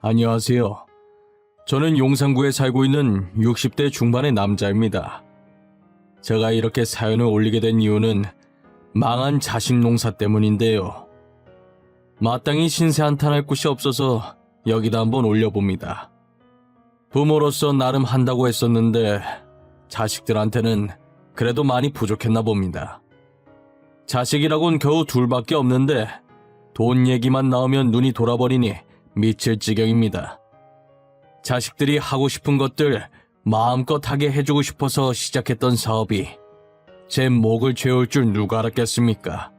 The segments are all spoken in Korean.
안녕하세요. 저는 용산구에 살고 있는 60대 중반의 남자입니다. 제가 이렇게 사연을 올리게 된 이유는 망한 자식 농사 때문인데요. 마땅히 신세 한탄할 곳이 없어서 여기다 한번 올려봅니다. 부모로서 나름 한다고 했었는데 자식들한테는 그래도 많이 부족했나 봅니다. 자식이라곤 겨우 둘밖에 없는데 돈 얘기만 나오면 눈이 돌아버리니 미칠 지경입니다. 자식들이 하고 싶은 것들 마음껏 하게 해주고 싶어서 시작했던 사업이 제 목을 죄올 줄 누가 알았겠습니까?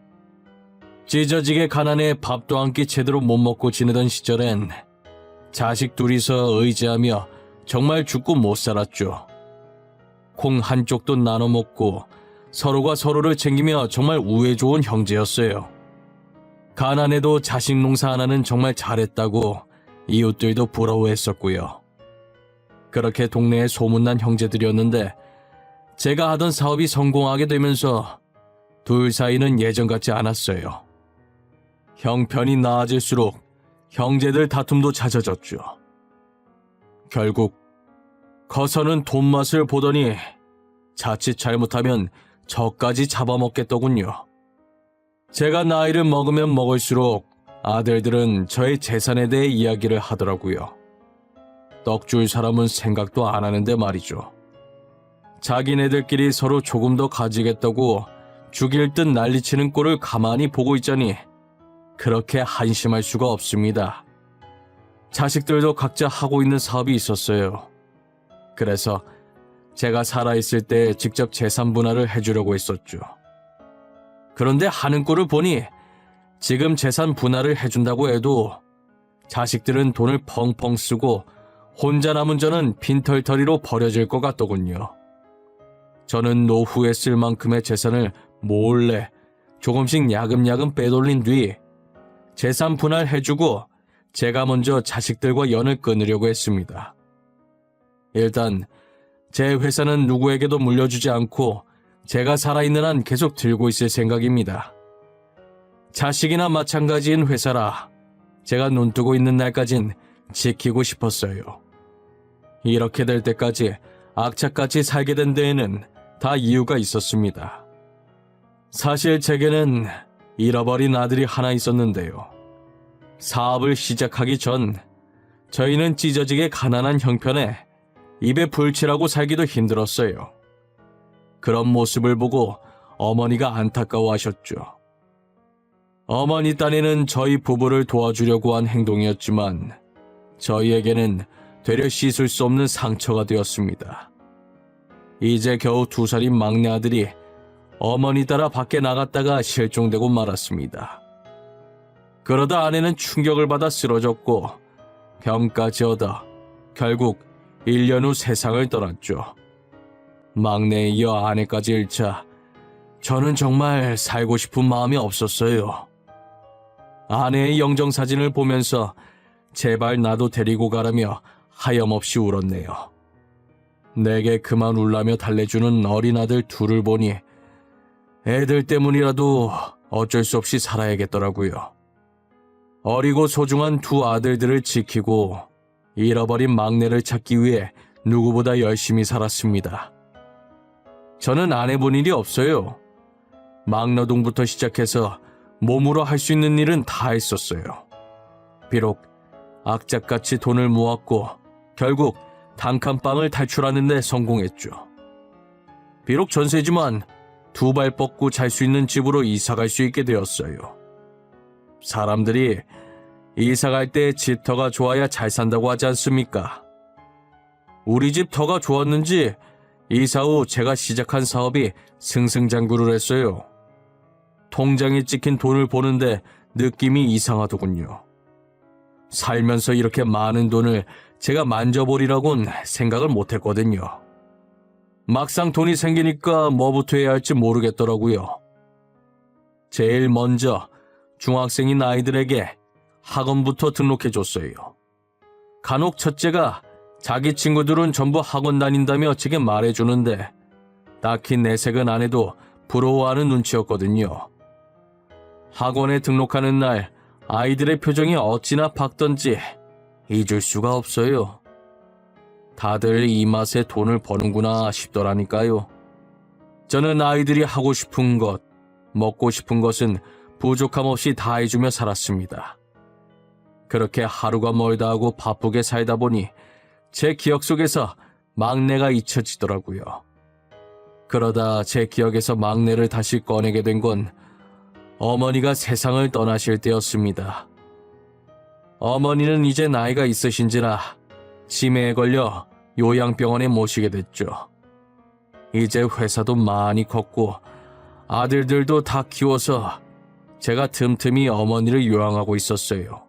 찢어지게 가난해 밥도 한 끼 제대로 못 먹고 지내던 시절엔 자식 둘이서 의지하며 정말 죽고 못 살았죠. 콩 한쪽도 나눠 먹고 서로가 서로를 챙기며 정말 우애 좋은 형제였어요. 가난해도 자식 농사 하나는 정말 잘했다고 이웃들도 부러워했었고요. 그렇게 동네에 소문난 형제들이었는데 제가 하던 사업이 성공하게 되면서 둘 사이는 예전 같지 않았어요. 형편이 나아질수록 형제들 다툼도 잦아졌죠. 결국 커서는 돈맛을 보더니 자칫 잘못하면 저까지 잡아먹겠더군요. 제가 나이를 먹으면 먹을수록 아들들은 저의 재산에 대해 이야기를 하더라고요. 떡 줄 사람은 생각도 안 하는데 말이죠. 자기네들끼리 서로 조금 더 가지겠다고 죽일 듯 난리치는 꼴을 가만히 보고 있자니 그렇게 한심할 수가 없습니다. 자식들도 각자 하고 있는 사업이 있었어요. 그래서 제가 살아있을 때 직접 재산 분할을 해주려고 했었죠. 그런데 하는 꼴을 보니 지금 재산 분할을 해준다고 해도 자식들은 돈을 펑펑 쓰고 혼자 남은 저는 빈털터리로 버려질 것 같더군요. 저는 노후에 쓸 만큼의 재산을 몰래 조금씩 야금야금 빼돌린 뒤 재산 분할해주고 제가 먼저 자식들과 연을 끊으려고 했습니다. 일단 제 회사는 누구에게도 물려주지 않고 제가 살아있는 한 계속 들고 있을 생각입니다. 자식이나 마찬가지인 회사라 제가 눈뜨고 있는 날까진 지키고 싶었어요. 이렇게 될 때까지 악착같이 살게 된 데에는 다 이유가 있었습니다. 사실 제게는 잃어버린 아들이 하나 있었는데요. 사업을 시작하기 전 저희는 찢어지게 가난한 형편에 입에 불칠하고 살기도 힘들었어요. 그런 모습을 보고 어머니가 안타까워하셨죠. 어머니 딴에는 저희 부부를 도와주려고 한 행동이었지만 저희에게는 되려 씻을 수 없는 상처가 되었습니다. 이제 겨우 2살인 막내 아들이 어머니 따라 밖에 나갔다가 실종되고 말았습니다. 그러다 아내는 충격을 받아 쓰러졌고 병까지 얻어 결국 1년 후 세상을 떠났죠. 막내에 이어 아내까지 잃자 저는 정말 살고 싶은 마음이 없었어요. 아내의 영정사진을 보면서 제발 나도 데리고 가라며 하염없이 울었네요. 내게 그만 울라며 달래주는 어린 아들 둘을 보니 애들 때문이라도 어쩔 수 없이 살아야겠더라고요. 어리고 소중한 두 아들들을 지키고 잃어버린 막내를 찾기 위해 누구보다 열심히 살았습니다. 저는 안 해본 일이 없어요. 막노동부터 시작해서 몸으로 할 수 있는 일은 다 했었어요. 비록 악착같이 돈을 모았고 결국 단칸방을 탈출하는 데 성공했죠. 비록 전세지만 2발 뻗고 잘 수 있는 집으로 이사갈 수 있게 되었어요. 사람들이 이사갈 때 집 터가 좋아야 잘 산다고 하지 않습니까? 우리 집 터가 좋았는지 이사 후 제가 시작한 사업이 승승장구를 했어요. 통장에 찍힌 돈을 보는데 느낌이 이상하더군요. 살면서 이렇게 많은 돈을 제가 만져보리라곤 생각을 못했거든요. 막상 돈이 생기니까 뭐부터 해야 할지 모르겠더라고요. 제일 먼저 중학생인 아이들에게 학원부터 등록해줬어요. 간혹 첫째가 자기 친구들은 전부 학원 다닌다며 제게 말해주는데 딱히 내색은 안 해도 부러워하는 눈치였거든요. 학원에 등록하는 날 아이들의 표정이 어찌나 밝던지 잊을 수가 없어요. 다들 이 맛에 돈을 버는구나 싶더라니까요. 저는 아이들이 하고 싶은 것, 먹고 싶은 것은 부족함 없이 다 해주며 살았습니다. 그렇게 하루가 멀다 하고 바쁘게 살다 보니 제 기억 속에서 막내가 잊혀지더라고요. 그러다 제 기억에서 막내를 다시 꺼내게 된 건 어머니가 세상을 떠나실 때였습니다. 어머니는 이제 나이가 있으신지라 치매에 걸려 요양병원에 모시게 됐죠. 이제 회사도 많이 컸고 아들들도 다 키워서 제가 틈틈이 어머니를 요양하고 있었어요.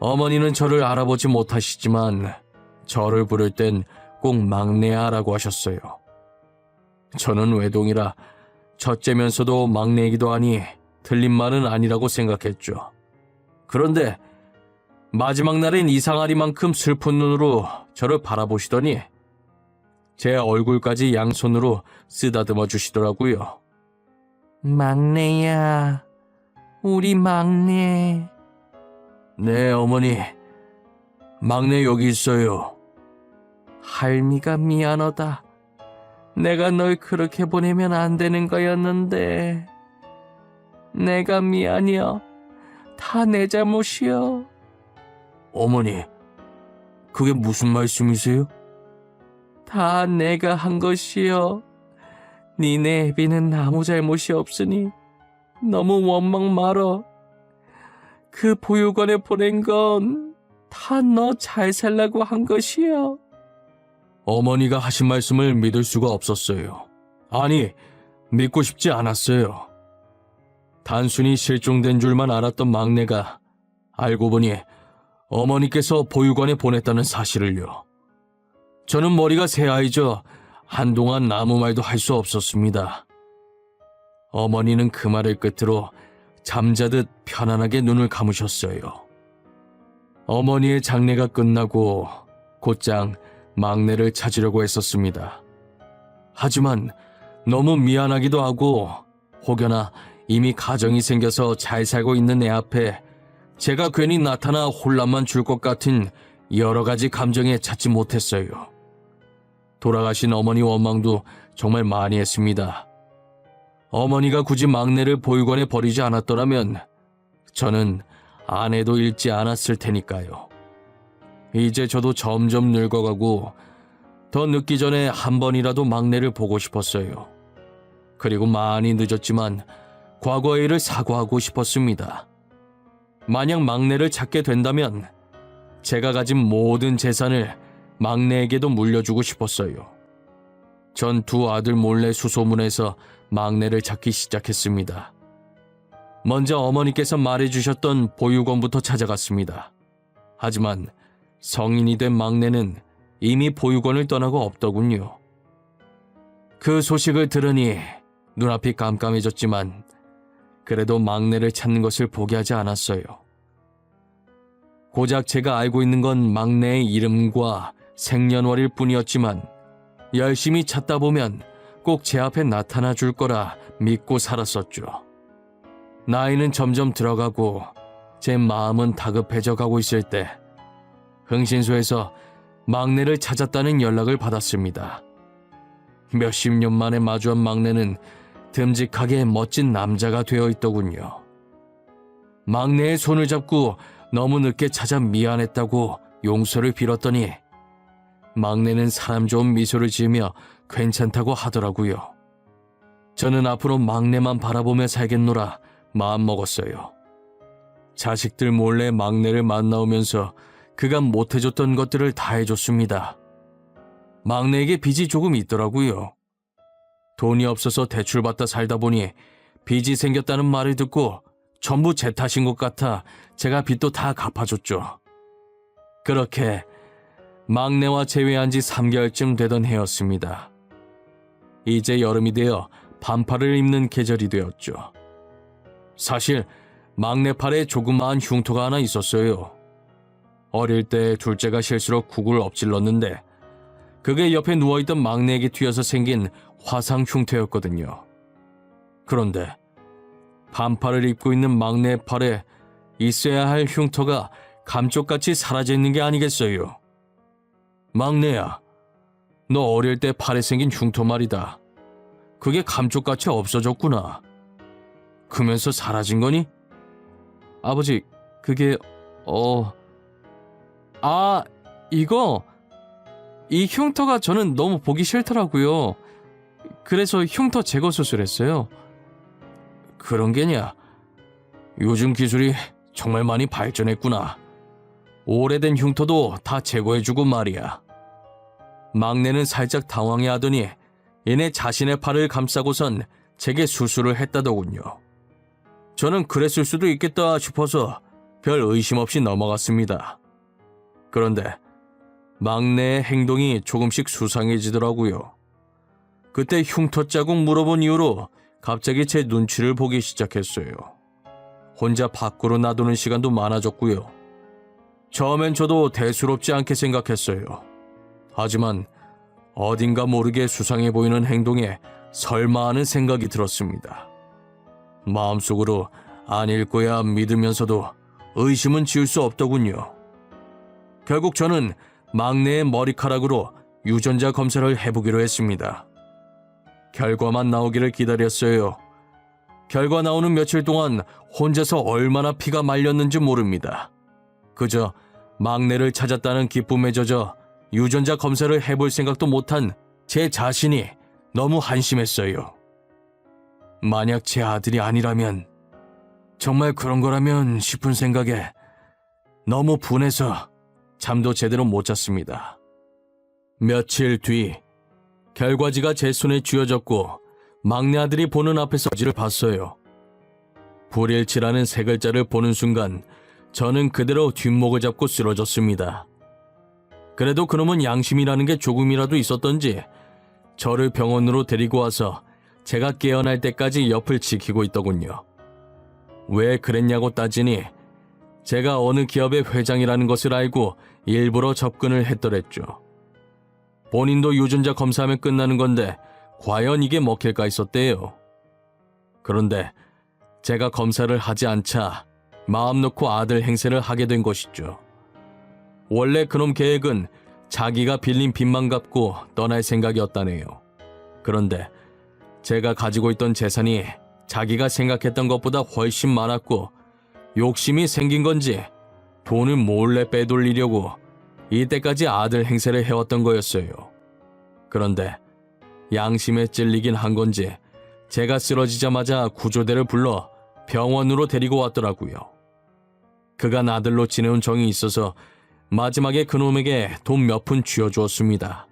어머니는 저를 알아보지 못하시지만 저를 부를 땐 꼭 막내야라고 하셨어요. 저는 외동이라 첫째면서도 막내이기도 하니 틀린 말은 아니라고 생각했죠. 그런데 마지막 날엔 이상하리만큼 슬픈 눈으로 저를 바라보시더니 제 얼굴까지 양손으로 쓰다듬어 주시더라고요. 막내야, 우리 막내. 네, 어머니. 막내 여기 있어요. 할미가 미안하다. 내가 널 그렇게 보내면 안 되는 거였는데. 내가 미안이여. 다 내 잘못이여. 어머니, 그게 무슨 말씀이세요? 다 내가 한 것이여. 니네 애비는 아무 잘못이 없으니 너무 원망 말어. 그 보육원에 보낸 건 다 너 잘 살라고 한 것이여. 어머니가 하신 말씀을 믿을 수가 없었어요. 아니, 믿고 싶지 않았어요. 단순히 실종된 줄만 알았던 막내가 알고 보니 어머니께서 보육원에 보냈다는 사실을요. 저는 머리가 새하이져 한동안 아무 말도 할 수 없었습니다. 어머니는 그 말을 끝으로 잠자듯 편안하게 눈을 감으셨어요. 어머니의 장례가 끝나고 곧장 막내를 찾으려고 했었습니다. 하지만 너무 미안하기도 하고 혹여나 이미 가정이 생겨서 잘 살고 있는 애 앞에 제가 괜히 나타나 혼란만 줄 것 같은 여러 가지 감정에 찾지 못했어요. 돌아가신 어머니 원망도 정말 많이 했습니다. 어머니가 굳이 막내를 보육원에 버리지 않았더라면 저는 아내도 잃지 않았을 테니까요. 이제 저도 점점 늙어가고 더 늙기 전에 한 번이라도 막내를 보고 싶었어요. 그리고 많이 늦었지만 과거의 일을 사과하고 싶었습니다. 만약 막내를 찾게 된다면 제가 가진 모든 재산을 막내에게도 물려주고 싶었어요. 전 두 아들 몰래 수소문해서 막내를 찾기 시작했습니다. 먼저 어머니께서 말해주셨던 보육원부터 찾아갔습니다. 하지만 성인이 된 막내는 이미 보육원을 떠나고 없더군요. 그 소식을 들으니 눈앞이 깜깜해졌지만 그래도 막내를 찾는 것을 포기하지 않았어요. 고작 제가 알고 있는 건 막내의 이름과 생년월일 뿐이었지만 열심히 찾다 보면 꼭 제 앞에 나타나 줄 거라 믿고 살았었죠. 나이는 점점 들어가고 제 마음은 다급해져 가고 있을 때 흥신소에서 막내를 찾았다는 연락을 받았습니다. 몇십 년 만에 마주한 막내는 듬직하게 멋진 남자가 되어 있더군요. 막내의 손을 잡고 너무 늦게 찾아 미안했다고 용서를 빌었더니 막내는 사람 좋은 미소를 지으며 괜찮다고 하더라고요. 저는 앞으로 막내만 바라보며 살겠노라 마음먹었어요. 자식들 몰래 막내를 만나오면서 그가 못해줬던 것들을 다 해줬습니다. 막내에게 빚이 조금 있더라고요. 돈이 없어서 대출받다 살다 보니 빚이 생겼다는 말을 듣고 전부 제 탓인 것 같아 제가 빚도 다 갚아줬죠. 그렇게 막내와 재회한 지 3개월쯤 되던 해였습니다. 이제 여름이 되어 반팔을 입는 계절이 되었죠. 사실 막내 팔에 조그마한 흉터가 하나 있었어요. 어릴 때 둘째가 실수로 국을 엎질렀는데 그게 옆에 누워있던 막내에게 튀어서 생긴 화상 흉터였거든요. 그런데 반팔을 입고 있는 막내의 팔에 있어야 할 흉터가 감쪽같이 사라져 있는 게 아니겠어요. 막내야, 너 어릴 때 팔에 생긴 흉터 말이다. 그게 감쪽같이 없어졌구나. 크면서 사라진 거니? 아버지, 그게 이거 이 흉터가 저는 너무 보기 싫더라고요. 그래서 흉터 제거 수술했어요. 그런 게냐? 요즘 기술이 정말 많이 발전했구나. 오래된 흉터도 다 제거해주고 말이야. 막내는 살짝 당황해하더니 이내 자신의 팔을 감싸고선 제게 수술을 했다더군요. 저는 그랬을 수도 있겠다 싶어서 별 의심 없이 넘어갔습니다. 그런데 막내의 행동이 조금씩 수상해지더라고요. 그때 흉터 자국 물어본 이후로 갑자기 제 눈치를 보기 시작했어요. 혼자 밖으로 놔두는 시간도 많아졌고요. 처음엔 저도 대수롭지 않게 생각했어요. 하지만 어딘가 모르게 수상해 보이는 행동에 설마 하는 생각이 들었습니다. 마음속으로 아닐 거야 믿으면서도 의심은 지울 수 없더군요. 결국 저는 막내의 머리카락으로 유전자 검사를 해보기로 했습니다. 결과만 나오기를 기다렸어요. 결과 나오는 며칠 동안 혼자서 얼마나 피가 말렸는지 모릅니다. 그저 막내를 찾았다는 기쁨에 젖어 유전자 검사를 해볼 생각도 못한 제 자신이 너무 한심했어요. 만약 제 아들이 아니라면, 정말 그런 거라면 싶은 생각에 너무 분해서 잠도 제대로 못 잤습니다. 며칠 뒤 결과지가 제 손에 쥐어졌고 막내 아들이 보는 앞에서 지를 봤어요. 불일치라는 세 글자를 보는 순간 저는 그대로 뒷목을 잡고 쓰러졌습니다. 그래도 그놈은 양심이라는 게 조금이라도 있었던지 저를 병원으로 데리고 와서 제가 깨어날 때까지 옆을 지키고 있더군요. 왜 그랬냐고 따지니 제가 어느 기업의 회장이라는 것을 알고 일부러 접근을 했더랬죠. 본인도 유전자 검사하면 끝나는 건데 과연 이게 먹힐까 했었대요. 그런데 제가 검사를 하지 않자 마음 놓고 아들 행세를 하게 된 것이죠. 원래 그놈 계획은 자기가 빌린 빚만 갚고 떠날 생각이었다네요. 그런데 제가 가지고 있던 재산이 자기가 생각했던 것보다 훨씬 많았고 욕심이 생긴 건지 돈을 몰래 빼돌리려고 이때까지 아들 행세를 해왔던 거였어요. 그런데 양심에 찔리긴 한 건지 제가 쓰러지자마자 구조대를 불러 병원으로 데리고 왔더라고요. 그간 아들로 지내온 정이 있어서 마지막에 그놈에게 돈 몇 푼 쥐어주었습니다.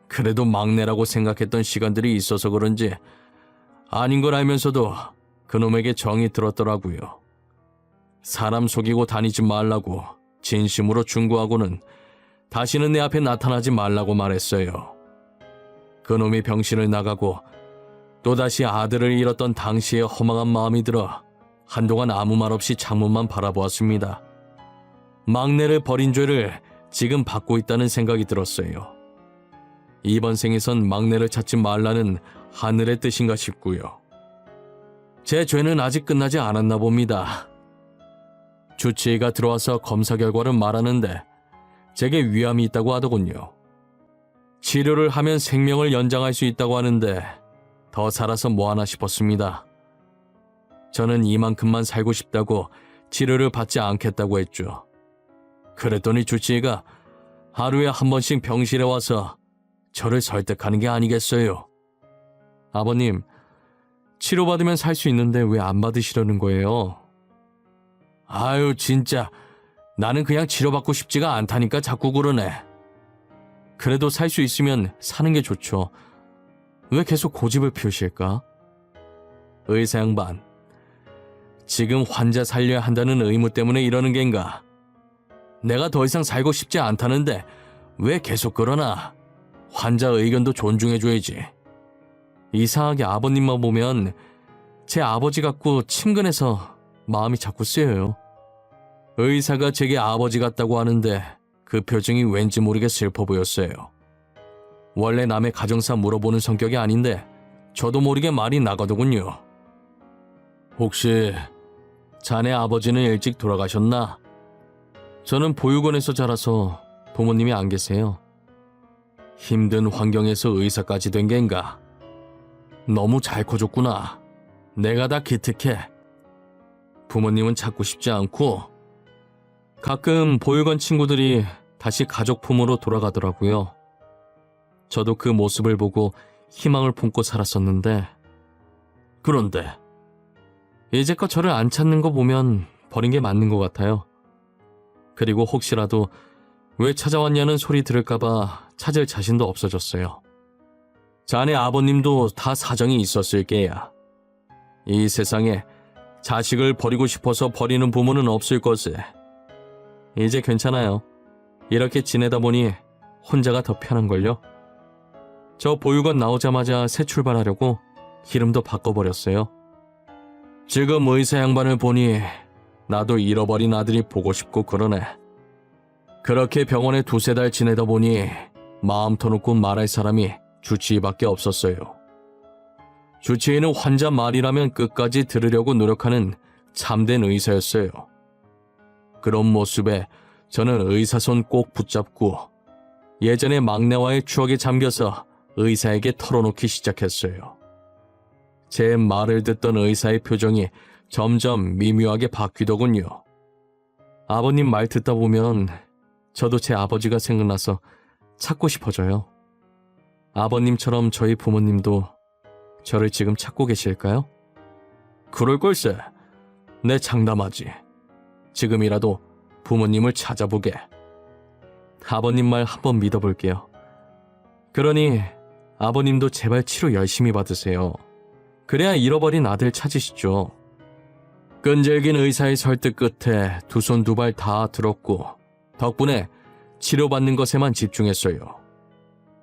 그래도 막내라고 생각했던 시간들이 있어서 그런지 아닌 걸 알면서도 그놈에게 정이 들었더라고요. 사람 속이고 다니지 말라고 진심으로 충고하고는 다시는 내 앞에 나타나지 말라고 말했어요. 그놈이 병실을 나가고 또다시 아들을 잃었던 당시의 허망한 마음이 들어 한동안 아무 말 없이 창문만 바라보았습니다. 막내를 버린 죄를 지금 받고 있다는 생각이 들었어요. 이번 생에선 막내를 찾지 말라는 하늘의 뜻인가 싶고요. 제 죄는 아직 끝나지 않았나 봅니다. 주치의가 들어와서 검사 결과를 말하는데 제게 위암이 있다고 하더군요. 치료를 하면 생명을 연장할 수 있다고 하는데 더 살아서 뭐하나 싶었습니다. 저는 이만큼만 살고 싶다고 치료를 받지 않겠다고 했죠. 그랬더니 주치의가 하루에 한 번씩 병실에 와서 저를 설득하는 게 아니겠어요. 아버님, 치료받으면 살 수 있는데 왜 안 받으시려는 거예요? 아유, 진짜 나는 그냥 치료받고 싶지가 않다니까 자꾸 그러네. 그래도 살 수 있으면 사는 게 좋죠. 왜 계속 고집을 피우실까? 의사 양반, 지금 환자 살려야 한다는 의무 때문에 이러는 겐가? 내가 더 이상 살고 싶지 않다는데 왜 계속 그러나? 환자 의견도 존중해줘야지. 이상하게 아버님만 보면 제 아버지 같고 친근해서 마음이 자꾸 쓰여요. 의사가 제게 아버지 같다고 하는데 그 표정이 왠지 모르게 슬퍼 보였어요. 원래 남의 가정사 물어보는 성격이 아닌데 저도 모르게 말이 나가더군요. 혹시 자네 아버지는 일찍 돌아가셨나? 저는 보육원에서 자라서 부모님이 안 계세요. 힘든 환경에서 의사까지 된 겐가. 너무 잘 커줬구나. 내가 다 기특해. 부모님은 찾고 싶지 않고 가끔 보육원 친구들이 다시 가족 품으로 돌아가더라고요. 저도 그 모습을 보고 희망을 품고 살았었는데, 그런데 이제껏 저를 안 찾는 거 보면 버린 게 맞는 것 같아요. 그리고 혹시라도 왜 찾아왔냐는 소리 들을까봐 찾을 자신도 없어졌어요. 자네 아버님도 다 사정이 있었을 게야. 이 세상에 자식을 버리고 싶어서 버리는 부모는 없을 것에. 이제 괜찮아요. 이렇게 지내다 보니 혼자가 더 편한걸요. 저 보육원 나오자마자 새 출발하려고 이름도 바꿔버렸어요. 지금 의사 양반을 보니 나도 잃어버린 아들이 보고 싶고 그러네. 그렇게 병원에 두세 달 지내다 보니 마음 터놓고 말할 사람이 주치의밖에 없었어요. 주치의는 환자 말이라면 끝까지 들으려고 노력하는 참된 의사였어요. 그런 모습에 저는 의사 손 꼭 붙잡고 예전의 막내와의 추억에 잠겨서 의사에게 털어놓기 시작했어요. 제 말을 듣던 의사의 표정이 점점 미묘하게 바뀌더군요. 아버님 말 듣다 보면 저도 제 아버지가 생각나서 찾고 싶어져요. 아버님처럼 저희 부모님도 저를 지금 찾고 계실까요? 그럴 걸세. 내 장담하지. 지금이라도 부모님을 찾아보게. 아버님 말 한번 믿어볼게요. 그러니 아버님도 제발 치료 열심히 받으세요. 그래야 잃어버린 아들 찾으시죠. 끈질긴 의사의 설득 끝에 두 손 두 발 다 들었고 덕분에 치료받는 것에만 집중했어요.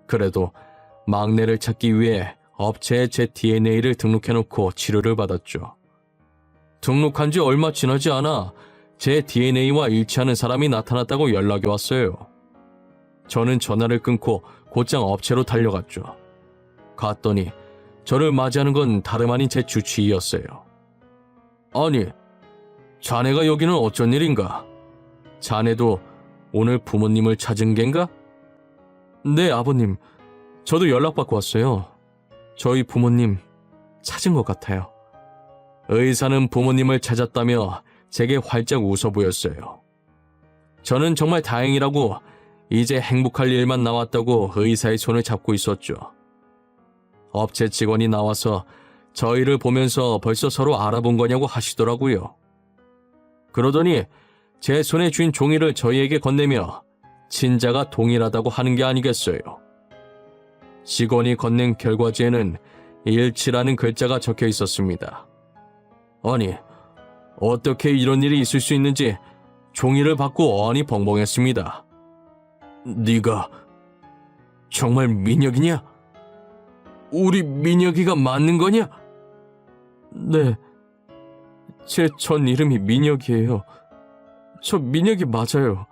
그래도 막내를 찾기 위해 업체에 제 DNA를 등록해놓고 치료를 받았죠. 등록한 지 얼마 지나지 않아 제 DNA와 일치하는 사람이 나타났다고 연락이 왔어요. 저는 전화를 끊고 곧장 업체로 달려갔죠. 갔더니 저를 맞이하는 건 다름 아닌 제 주치의였어요. 아니, 자네가 여기는 어쩐 일인가? 자네도 오늘 부모님을 찾은 겐가? 네, 아버님. 저도 연락받고 왔어요. 저희 부모님 찾은 것 같아요. 의사는 부모님을 찾았다며 제게 활짝 웃어 보였어요. 저는 정말 다행이라고 이제 행복할 일만 남았다고 의사의 손을 잡고 있었죠. 업체 직원이 나와서 저희를 보면서 벌써 서로 알아본 거냐고 하시더라고요. 그러더니 제 손에 쥔 종이를 저희에게 건네며 친자가 동일하다고 하는 게 아니겠어요. 직원이 건넨 결과지에는 일치라는 글자가 적혀 있었습니다. 아니, 어떻게 이런 일이 있을 수 있는지 종이를 받고 어안이 벙벙했습니다. 네가 정말 민혁이냐? 우리 민혁이가 맞는 거냐? 네, 제 전 이름이 민혁이에요. 저 민혁이 맞아요.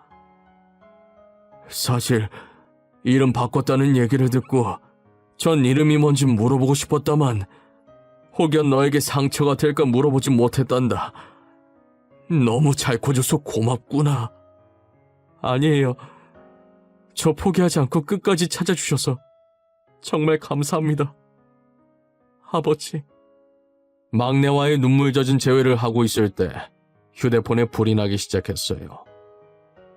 사실 이름 바꿨다는 얘기를 듣고 전 이름이 뭔지 물어보고 싶었다만 혹여 너에게 상처가 될까 물어보지 못했단다. 너무 잘 커줘서 고맙구나. 아니에요. 저 포기하지 않고 끝까지 찾아주셔서 정말 감사합니다. 아버지. 막내와의 눈물 젖은 재회를 하고 있을 때 휴대폰에 불이 나기 시작했어요.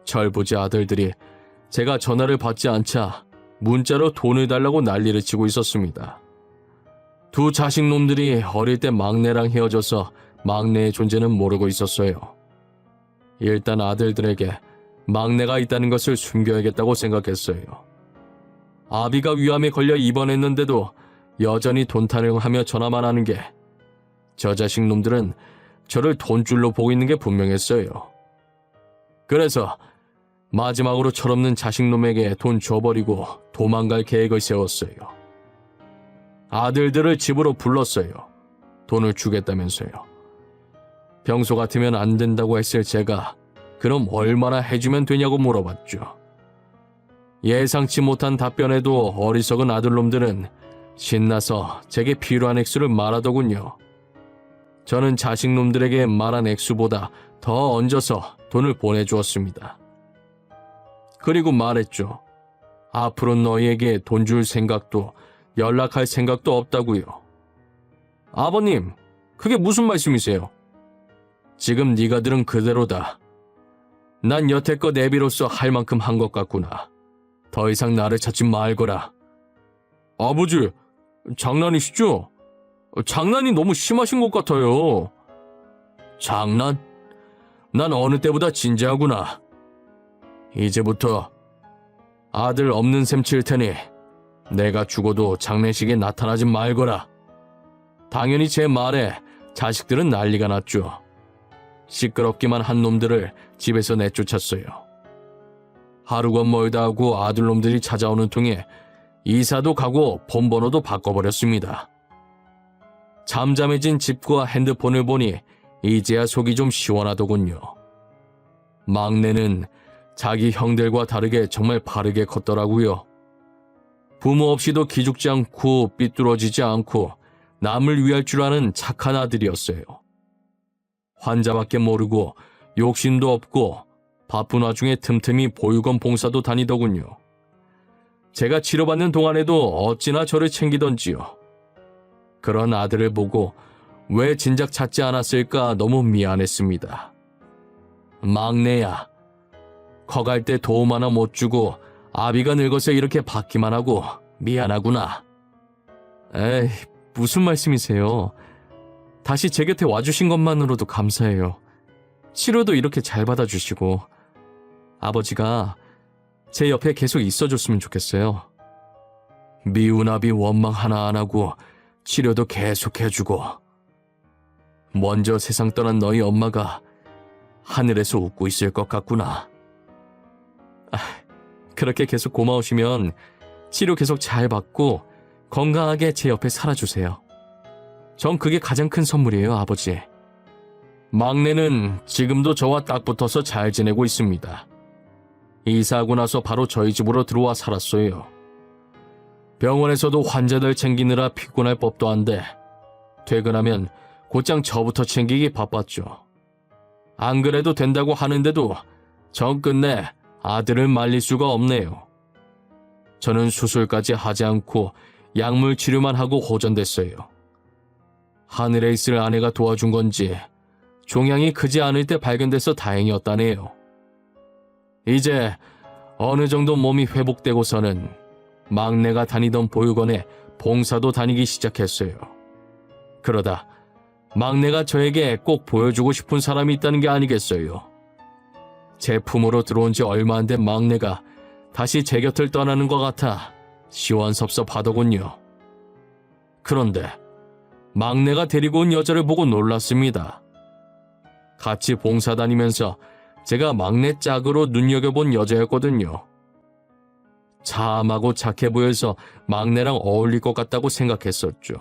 철부지 아들들이 제가 전화를 받지 않자 문자로 돈을 달라고 난리를 치고 있었습니다. 두 자식놈들이 어릴 때 막내랑 헤어져서 막내의 존재는 모르고 있었어요. 일단 아들들에게 막내가 있다는 것을 숨겨야겠다고 생각했어요. 아비가 위암에 걸려 입원했는데도 여전히 돈 타령하며 전화만 하는 게 저 자식놈들은 저를 돈줄로 보고 있는 게 분명했어요. 그래서 마지막으로 철없는 자식놈에게 돈 줘버리고 도망갈 계획을 세웠어요. 아들들을 집으로 불렀어요. 돈을 주겠다면서요. 평소 같으면 안 된다고 했을 제가 그럼 얼마나 해주면 되냐고 물어봤죠. 예상치 못한 답변에도 어리석은 아들놈들은 신나서 제게 필요한 액수를 말하더군요. 저는 자식놈들에게 말한 액수보다 더 얹어서 돈을 보내주었습니다. 그리고 말했죠. 앞으로 너희에게 돈 줄 생각도 연락할 생각도 없다고요. 아버님, 그게 무슨 말씀이세요? 지금 네가 들은 그대로다. 난 여태껏 애비로서 할 만큼 한 것 같구나. 더 이상 나를 찾지 말거라. 아버지, 장난이시죠? 장난이 너무 심하신 것 같아요. 장난? 난 어느 때보다 진지하구나. 이제부터 아들 없는 셈 칠 테니 내가 죽어도 장례식에 나타나지 말거라. 당연히 제 말에 자식들은 난리가 났죠. 시끄럽기만 한 놈들을 집에서 내쫓았어요. 하루가 멀다 하고 아들놈들이 찾아오는 통에 이사도 가고 폰번호도 바꿔버렸습니다. 잠잠해진 집과 핸드폰을 보니 이제야 속이 좀 시원하더군요. 막내는 자기 형들과 다르게 정말 바르게 컸더라고요. 부모 없이도 기죽지 않고 삐뚤어지지 않고 남을 위할 줄 아는 착한 아들이었어요. 환자밖에 모르고 욕심도 없고 바쁜 와중에 틈틈이 보육원 봉사도 다니더군요. 제가 치료받는 동안에도 어찌나 저를 챙기던지요. 그런 아들을 보고 왜 진작 찾지 않았을까 너무 미안했습니다. 막내야, 커갈 때 도움 하나 못 주고 아비가 늙어서 이렇게 받기만 하고 미안하구나. 에이, 무슨 말씀이세요? 다시 제 곁에 와주신 것만으로도 감사해요. 치료도 이렇게 잘 받아주시고 아버지가 제 옆에 계속 있어줬으면 좋겠어요. 미운 아비 원망 하나 안 하고 치료도 계속 해주고 먼저 세상 떠난 너희 엄마가 하늘에서 웃고 있을 것 같구나. 그렇게 계속 고마우시면 치료 계속 잘 받고 건강하게 제 옆에 살아주세요. 전 그게 가장 큰 선물이에요, 아버지. 막내는 지금도 저와 딱 붙어서 잘 지내고 있습니다. 이사하고 나서 바로 저희 집으로 들어와 살았어요. 병원에서도 환자들 챙기느라 피곤할 법도 한데 퇴근하면 곧장 저부터 챙기기 바빴죠. 안 그래도 된다고 하는데도 전 끝내 아들을 말릴 수가 없네요. 저는 수술까지 하지 않고 약물 치료만 하고 호전됐어요. 하늘에 있을 아내가 도와준 건지 종양이 크지 않을 때 발견돼서 다행이었다네요. 이제 어느 정도 몸이 회복되고서는 막내가 다니던 보육원에 봉사도 다니기 시작했어요. 그러다 막내가 저에게 꼭 보여주고 싶은 사람이 있다는 게 아니겠어요. 제 품으로 들어온 지 얼마 안 된 막내가 다시 제 곁을 떠나는 것 같아 시원섭섭하더군요. 그런데 막내가 데리고 온 여자를 보고 놀랐습니다. 같이 봉사 다니면서 제가 막내 짝으로 눈여겨본 여자였거든요. 참하고 착해 보여서 막내랑 어울릴 것 같다고 생각했었죠.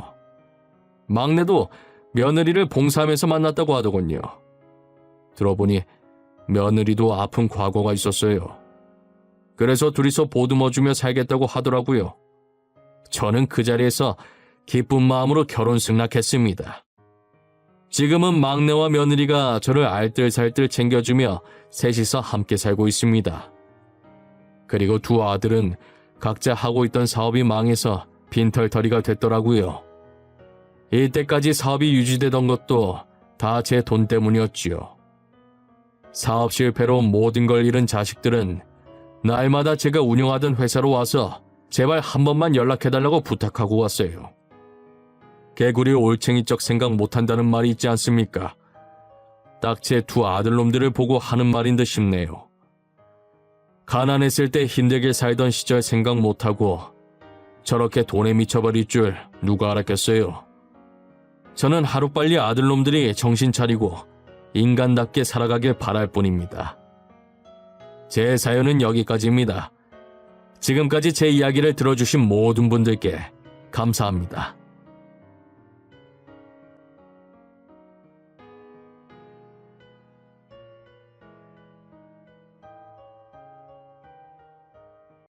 막내도 며느리를 봉사하면서 만났다고 하더군요. 들어보니 며느리도 아픈 과거가 있었어요. 그래서 둘이서 보듬어주며 살겠다고 하더라고요. 저는 그 자리에서 기쁜 마음으로 결혼 승낙했습니다. 지금은 막내와 며느리가 저를 알뜰살뜰 챙겨주며 셋이서 함께 살고 있습니다. 그리고 두 아들은 각자 하고 있던 사업이 망해서 빈털터리가 됐더라고요. 이때까지 사업이 유지되던 것도 다 제 돈 때문이었지요. 사업 실패로 모든 걸 잃은 자식들은 날마다 제가 운영하던 회사로 와서 제발 한 번만 연락해달라고 부탁하고 왔어요. 개구리 올챙이적 생각 못한다는 말이 있지 않습니까? 딱 제 두 아들놈들을 보고 하는 말인 듯 싶네요. 가난했을 때 힘들게 살던 시절 생각 못하고 저렇게 돈에 미쳐버릴 줄 누가 알았겠어요. 저는 하루빨리 아들놈들이 정신 차리고 인간답게 살아가길 바랄 뿐입니다. 제 사연은 여기까지입니다. 지금까지 제 이야기를 들어주신 모든 분들께 감사합니다.